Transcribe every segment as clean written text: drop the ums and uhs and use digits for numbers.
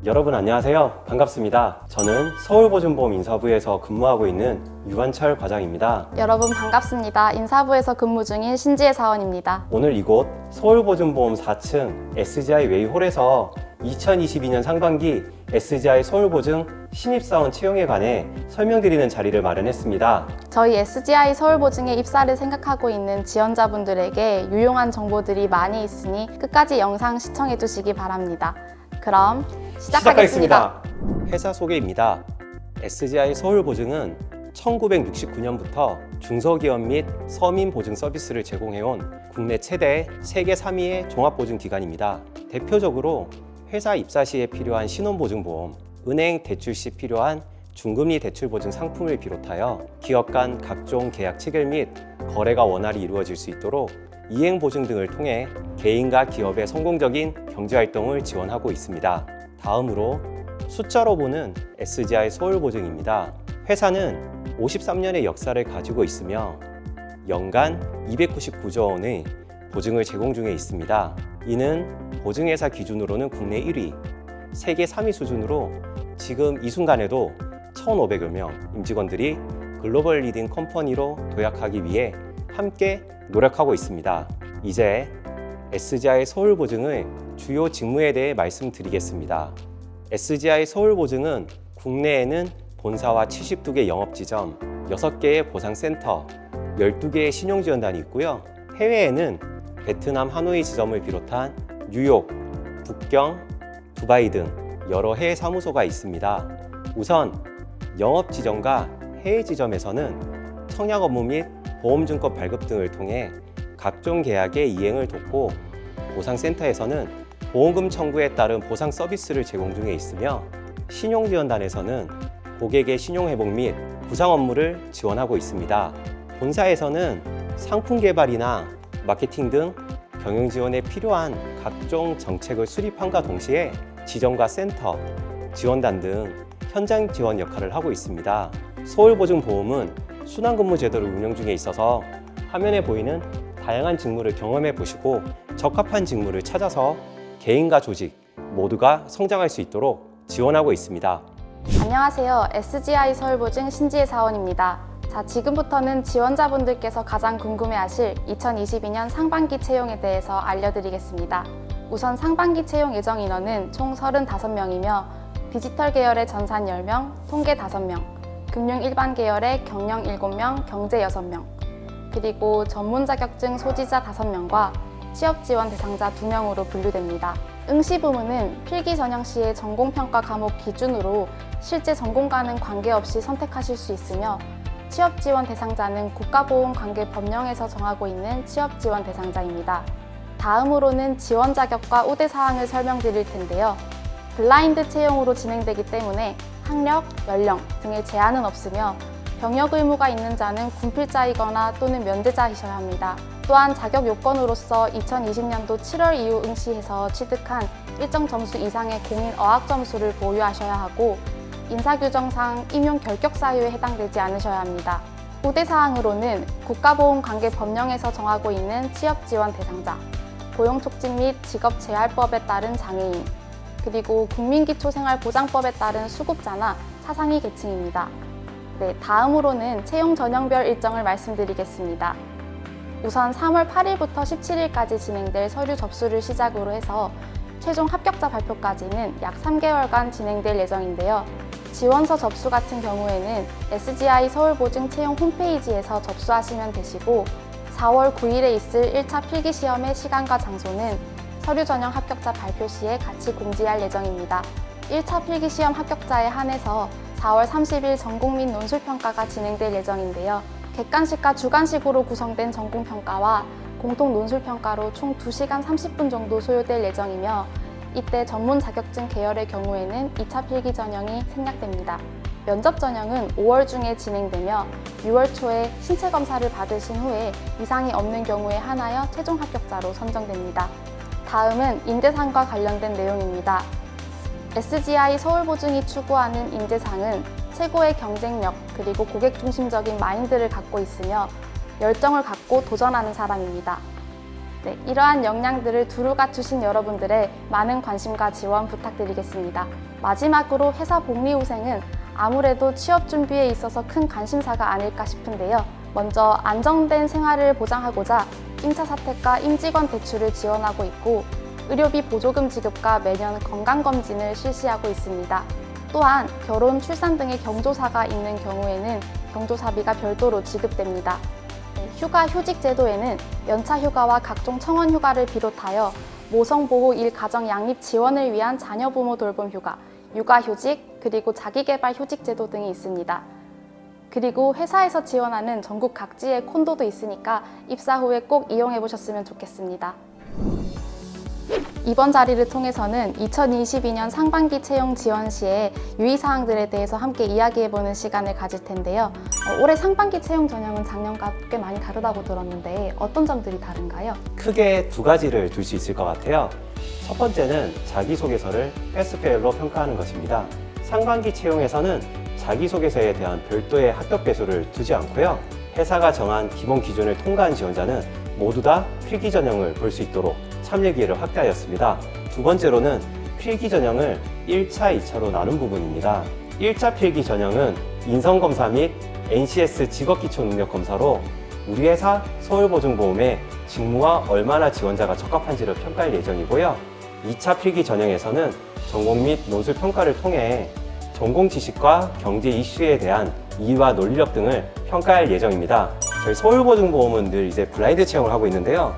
여러분 안녕하세요. 반갑습니다. 저는 서울보증보험 인사부에서 근무하고 있는 유관철 과장입니다. 여러분 반갑습니다. 인사부에서 근무 중인 신지혜 사원입니다. 오늘 이곳 서울보증보험 4층 SGI 웨이홀에서 2022년 상반기 SGI 서울보증 신입사원 채용에 관해 설명드리는 자리를 마련했습니다. 저희 SGI 서울보증에 입사를 생각하고 있는 지원자분들에게 유용한 정보들이 많이 있으니 끝까지 영상 시청해 주시기 바랍니다. 그럼 시작하겠습니다. 회사 소개입니다. SGI 서울보증은 1969년부터 중소기업 및 서민 보증 서비스를 제공해온 국내 최대 세계 3위의 종합보증기관입니다. 대표적으로 회사 입사 시에 필요한 신원보증보험, 은행 대출 시 필요한 중금리 대출 보증 상품을 비롯하여 기업 간 각종 계약 체결 및 거래가 원활히 이루어질 수 있도록 이행 보증 등을 통해 개인과 기업의 성공적인 경제 활동을 지원하고 있습니다. 다음으로 숫자로 보는 SGI 서울보증입니다. 회사는 53년의 역사를 가지고 있으며 연간 299조 원의 보증을 제공 중에 있습니다. 이는 보증회사 기준으로는 국내 1위, 세계 3위 수준으로 지금 이 순간에도 1,500여 명 임직원들이 글로벌 리딩 컴퍼니로 도약하기 위해 함께 노력하고 있습니다. 이제 SGI 서울보증의 주요 직무에 대해 말씀드리겠습니다. SGI 서울보증은 국내에는 본사와 72개 영업지점, 6개의 보상센터, 12개의 신용지원단이 있고요. 해외에는 베트남 하노이 지점을 비롯한 뉴욕, 북경, 두바이 등 여러 해외 사무소가 있습니다. 우선 영업지점과 해외 지점에서는 청약 업무 및 보험증권 발급 등을 통해 각종 계약의 이행을 돕고 보상센터에서는 보험금 청구에 따른 보상 서비스를 제공 중에 있으며 신용지원단에서는 고객의 신용회복 및 부상 업무를 지원하고 있습니다. 본사에서는 상품 개발이나 마케팅 등 경영 지원에 필요한 각종 정책을 수립함과 동시에 지점과 센터, 지원단 등 현장 지원 역할을 하고 있습니다. 서울보증보험은 순환근무 제도를 운영 중에 있어서 화면에 보이는 다양한 직무를 경험해 보시고 적합한 직무를 찾아서 개인과 조직 모두가 성장할 수 있도록 지원하고 있습니다. 안녕하세요. SGI 서울보증 신지혜 사원입니다. 지금부터는 지원자분들께서 가장 궁금해하실 2022년 상반기 채용에 대해서 알려드리겠습니다. 우선 상반기 채용 예정 인원은 총 35명이며 디지털 계열의 전산 10명, 통계 5명, 금융 일반 계열의 경영 7명, 경제 6명, 그리고 전문 자격증 소지자 5명과 취업 지원 대상자 2명으로 분류됩니다. 응시 부문은 필기 전형 시의 전공평가 과목 기준으로 실제 전공과는 관계없이 선택하실 수 있으며 취업 지원 대상자는 국가보험관계법령에서 정하고 있는 취업 지원 대상자입니다. 다음으로는 지원 자격과 우대 사항을 설명드릴 텐데요. 블라인드 채용으로 진행되기 때문에 학력, 연령 등의 제한은 없으며 병역 의무가 있는 자는 군필자이거나 또는 면제자이셔야 합니다. 또한 자격 요건으로서 2020년도 7월 이후 응시에서 취득한 일정 점수 이상의 공인 어학 점수를 보유하셔야 하고 인사규정상 임용 결격 사유에 해당되지 않으셔야 합니다. 우대 사항으로는 국가보험관계법령에서 정하고 있는 취업 지원 대상자, 고용촉진 및 직업재활법에 따른 장애인, 그리고 국민기초생활보장법에 따른 수급자나 사상위 계층입니다. 다음으로는 채용 전형별 일정을 말씀드리겠습니다. 우선 3월 8일부터 17일까지 진행될 서류 접수를 시작으로 해서 최종 합격자 발표까지는 약 3개월간 진행될 예정인데요. 지원서 접수 같은 경우에는 SGI 서울보증 채용 홈페이지에서 접수하시면 되시고 4월 9일에 있을 1차 필기시험의 시간과 장소는 서류 전형 합격자 발표 시에 같이 공지할 예정입니다. 1차 필기시험 합격자에 한해서 4월 30일 전공 및 논술평가가 진행될 예정인데요. 객관식과 주관식으로 구성된 전공평가와 공통 논술평가로 총 2시간 30분 정도 소요될 예정이며 이때 전문 자격증 계열의 경우에는 2차 필기 전형이 생략됩니다. 면접 전형은 5월 중에 진행되며 6월 초에 신체 검사를 받으신 후에 이상이 없는 경우에 한하여 최종 합격자로 선정됩니다. 다음은 인재상과 관련된 내용입니다. SGI 서울보증이 추구하는 인재상은 최고의 경쟁력 그리고 고객 중심적인 마인드를 갖고 있으며 열정을 갖고 도전하는 사람입니다. 네, 이러한 역량들을 두루 갖추신 여러분들의 많은 관심과 지원 부탁드리겠습니다. 마지막으로 회사 복리후생은 아무래도 취업 준비에 있어서 큰 관심사가 아닐까 싶은데요. 먼저 안정된 생활을 보장하고자 임차 사택과 임직원 대출을 지원하고 있고 의료비 보조금 지급과 매년 건강검진을 실시하고 있습니다. 또한 결혼, 출산 등의 경조사가 있는 경우에는 경조사비가 별도로 지급됩니다. 휴가 휴직 제도에는 연차 휴가와 각종 청원 휴가를 비롯하여 모성보호 일가정 양립 지원을 위한 자녀 부모 돌봄 휴가, 육아휴직, 그리고 자기개발 휴직 제도 등이 있습니다. 그리고 회사에서 지원하는 전국 각지의 콘도도 있으니까 입사 후에 꼭 이용해 보셨으면 좋겠습니다. 이번 자리를 통해서는 2022년 상반기 채용 지원 시에 유의사항들에 대해서 함께 이야기해보는 시간을 가질 텐데요. 올해 상반기 채용 전형은 작년과 꽤 많이 다르다고 들었는데 어떤 점들이 다른가요? 크게 두 가지를 둘 수 있을 것 같아요. 첫 번째는 자기소개서를 패스페일로 평가하는 것입니다. 상반기 채용에서는 자기소개서에 대한 별도의 합격 배수를 두지 않고요. 회사가 정한 기본 기준을 통과한 지원자는 모두 다 필기 전형을 볼 수 있도록 참여 기회를 확대하였습니다. 두 번째로는 필기 전형을 1차, 2차로 나눈 부분입니다. 1차 필기 전형은 인성검사 및 NCS 직업기초능력검사로 우리 회사 서울보증보험의 직무와 얼마나 지원자가 적합한지를 평가할 예정이고요. 2차 필기 전형에서는 전공 및 논술 평가를 통해 전공 지식과 경제 이슈에 대한 이해와 논리력 등을 평가할 예정입니다. 저희 서울보증보험은 늘 이제 블라인드 채용을 하고 있는데요.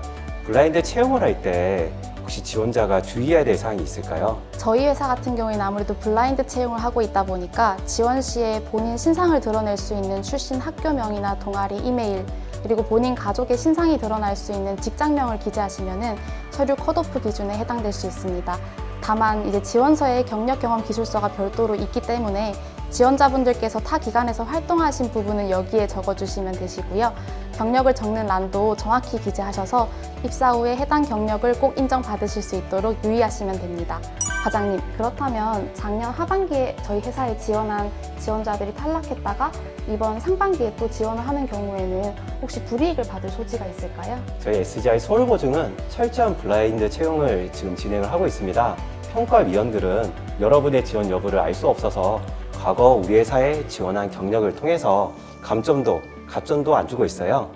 블라인드 채용을 할 때 혹시 지원자가 주의해야 될 사항이 있을까요? 저희 회사 같은 경우에는 아무래도 블라인드 채용을 하고 있다 보니까 지원 시에 본인 신상을 드러낼 수 있는 출신 학교명이나 동아리 이메일, 그리고 본인 가족의 신상이 드러날 수 있는 직장명을 기재하시면은 서류 컷오프 기준에 해당될 수 있습니다. 다만 이제 지원서에 경력 경험 기술서가 별도로 있기 때문에 지원자분들께서 타 기관에서 활동하신 부분은 여기에 적어주시면 되시고요. 경력을 적는 란도 정확히 기재하셔서 입사 후에 해당 경력을 꼭 인정받으실 수 있도록 유의하시면 됩니다. 과장님, 그렇다면 작년 하반기에 저희 회사에 지원한 지원자들이 탈락했다가 이번 상반기에 또 지원을 하는 경우에는 혹시 불이익을 받을 소지가 있을까요? 저희 SGI 서울보증은 철저한 블라인드 채용을 지금 진행을 하고 있습니다. 평가위원들은 여러분의 지원 여부를 알 수 없어서 과거 우리 회사에 지원한 경력을 통해서 감점도, 가점도 안 주고 있어요.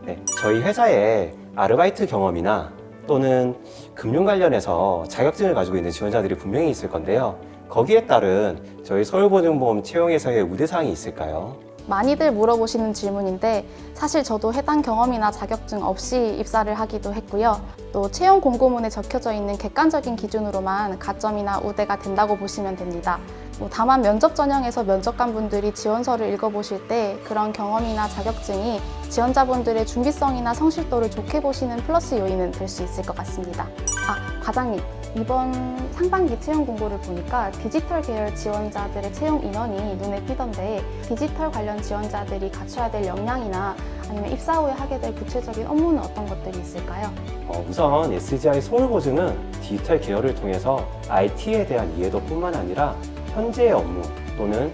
네, 저희 회사에 아르바이트 경험이나 또는 금융 관련해서 자격증을 가지고 있는 지원자들이 분명히 있을 건데요. 거기에 따른 저희 서울보증보험 채용에서의 우대사항이 있을까요? 많이들 물어보시는 질문인데 사실 저도 해당 경험이나 자격증 없이 입사를 하기도 했고요. 또 채용 공고문에 적혀져 있는 객관적인 기준으로만 가점이나 우대가 된다고 보시면 됩니다. 다만 면접 전형에서 면접관분들이 지원서를 읽어보실 때 그런 경험이나 자격증이 지원자분들의 준비성이나 성실도를 좋게 보시는 플러스 요인은 될 수 있을 것 같습니다. 과장님, 이번 상반기 채용 공고를 보니까 디지털 계열 지원자들의 채용 인원이 눈에 띄던데 디지털 관련 지원자들이 갖춰야 될 역량이나 아니면 입사 후에 하게 될 구체적인 업무는 어떤 것들이 있을까요? 우선 SGI 서울보증은 디지털 계열을 통해서 IT에 대한 이해도뿐만 아니라 현재의 업무 또는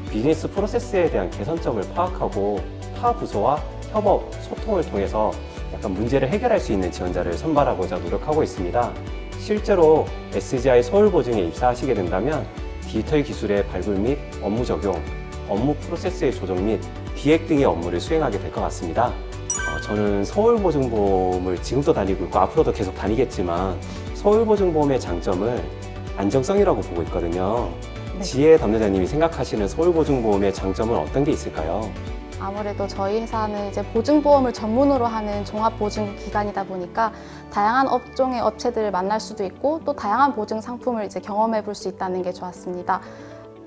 비즈니스 프로세스에 대한 개선점을 파악하고 타 부서와 협업, 소통을 통해서 약간 문제를 해결할 수 있는 지원자를 선발하고자 노력하고 있습니다. 실제로 SGI 서울보증에 입사하시게 된다면 디지털 기술의 발굴 및 업무 적용, 업무 프로세스의 조정 및 기획 등의 업무를 수행하게 될 것 같습니다. 저는 서울보증보험을 지금도 다니고 있고 앞으로도 계속 다니겠지만 서울보증보험의 장점을 안정성이라고 보고 있거든요. 네. 지혜 담당자님이 생각하시는 서울보증보험의 장점은 어떤 게 있을까요? 아무래도 저희 회사는 이제 보증보험을 전문으로 하는 종합보증기관이다 보니까 다양한 업종의 업체들을 만날 수도 있고 또 다양한 보증 상품을 이제 경험해 볼 수 있다는 게 좋았습니다.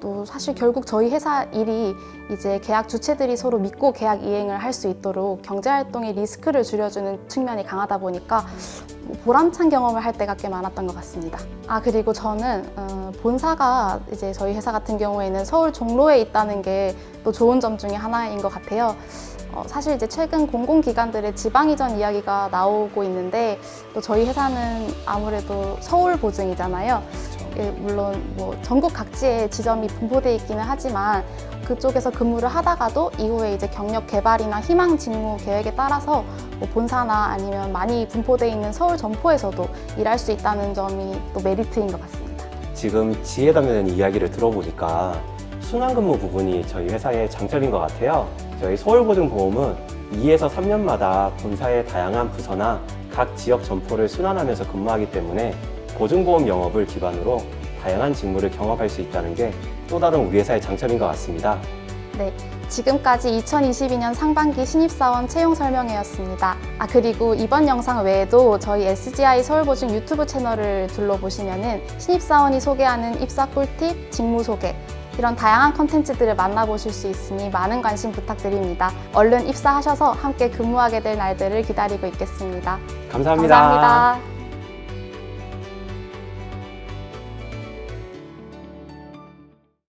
또 사실 결국 저희 회사 일이 이제 계약 주체들이 서로 믿고 계약 이행을 할 수 있도록 경제활동의 리스크를 줄여주는 측면이 강하다 보니까 보람찬 경험을 할 때가 꽤 많았던 것 같습니다. 그리고 저는 본사가 이제 저희 회사 같은 경우에는 서울 종로에 있다는 게 또 좋은 점 중에 하나인 것 같아요. 사실 이제 최근 공공기관들의 지방 이전 이야기가 나오고 있는데 또 저희 회사는 아무래도 서울 보증이잖아요. 물론 뭐 전국 각지에 지점이 분포되어 있기는 하지만 그쪽에서 근무를 하다가도 이후에 이제 경력 개발이나 희망 직무 계획에 따라서 뭐 본사나 아니면 많이 분포되어 있는 서울 점포에서도 일할 수 있다는 점이 또 메리트인 것 같습니다. 지금 지혜담의 이야기를 들어보니까 순환근무 부분이 저희 회사의 장점인 것 같아요. 저희 서울보증보험은 2에서 3년마다 본사의 다양한 부서나 각 지역 점포를 순환하면서 근무하기 때문에 보증보험 영업을 기반으로 다양한 직무를 경험할 수 있다는 게 또 다른 우리 회사의 장점인 것 같습니다. 네, 지금까지 2022년 상반기 신입사원 채용 설명회였습니다. 그리고 이번 영상 외에도 저희 SGI 서울보증 유튜브 채널을 둘러보시면은 신입사원이 소개하는 입사 꿀팁, 직무 소개, 이런 다양한 컨텐츠들을 만나보실 수 있으니 많은 관심 부탁드립니다. 얼른 입사하셔서 함께 근무하게 될 날들을 기다리고 있겠습니다. 감사합니다. 감사합니다.